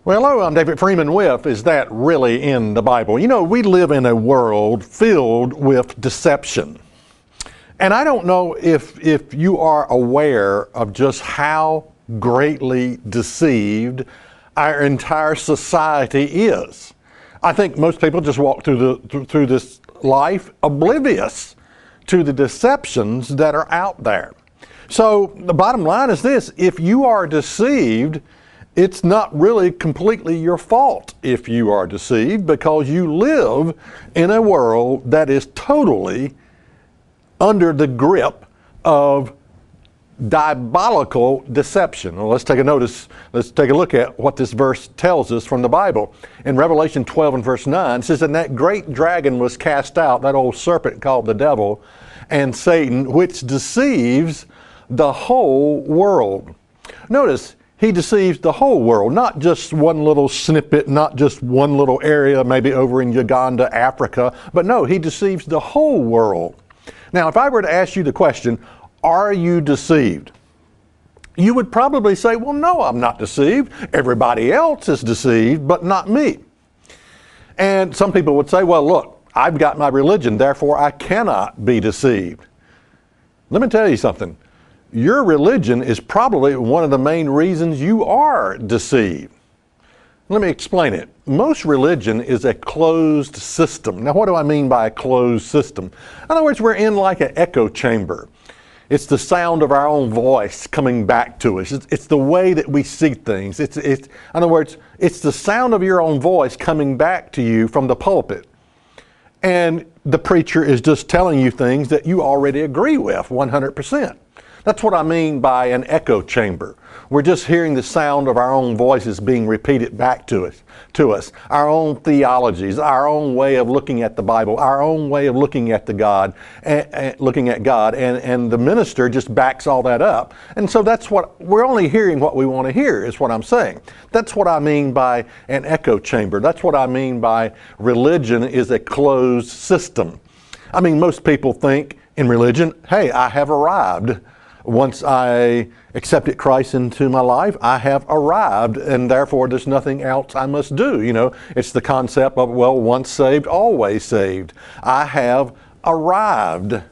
Well, hello, I'm David Freeman with Is That Really in the Bible? You know, we live in a world filled with deception. And I don't know if you are aware of just how greatly deceived our entire society is. I think most people just walk through this life oblivious to the deceptions that are out there. So the bottom line is this: if you are deceived, it's not really completely your fault if you are deceived, because you live in a world that is totally under the grip of diabolical deception. Well, let's take a look at what this verse tells us from the Bible. In Revelation 12 and verse 9, it says, "And that great dragon was cast out," that old serpent called the devil, "and Satan, which deceives the whole world." Notice, he deceives the whole world, not just one little snippet, not just one little area, maybe over in Uganda, Africa, but no, he deceives the whole world. Now, if I were to ask you the question, are you deceived? You would probably say, well, no, I'm not deceived. Everybody else is deceived, but not me. And some people would say, well, look, I've got my religion, therefore I cannot be deceived. Let me tell you something. Your religion is probably one of the main reasons you are deceived. Let me explain it. Most religion is a closed system. Now, what do I mean by a closed system? In other words, we're in like an echo chamber. It's the sound of our own voice coming back to us. It's the way that we see things. In other words, it's the sound of your own voice coming back to you from the pulpit. And the preacher is just telling you things that you already agree with 100%. That's what I mean by an echo chamber. We're just hearing the sound of our own voices being repeated back to us, our own theologies, our own way of looking at the Bible, our own way of looking at God, and the minister just backs all that up. And so that's what we're only hearing what we want to hear, is what I'm saying. That's what I mean by an echo chamber. That's what I mean by religion is a closed system. I mean, most people think in religion, hey, I have arrived. Once I accepted Christ into my life, I have arrived, and therefore there's nothing else I must do. You know, it's the concept of, well, once saved, always saved. I have arrived.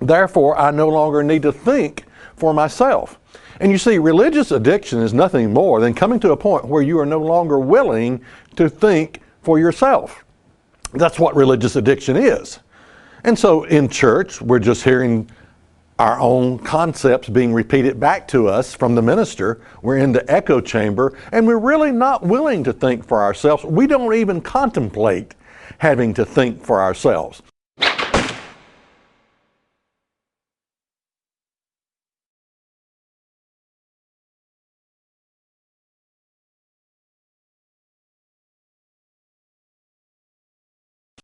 Therefore, I no longer need to think for myself. And you see, religious addiction is nothing more than coming to a point where you are no longer willing to think for yourself. That's what religious addiction is. And so in church, we're just hearing our own concepts being repeated back to us from the minister. We're in the echo chamber, and we're really not willing to think for ourselves. We don't even contemplate having to think for ourselves.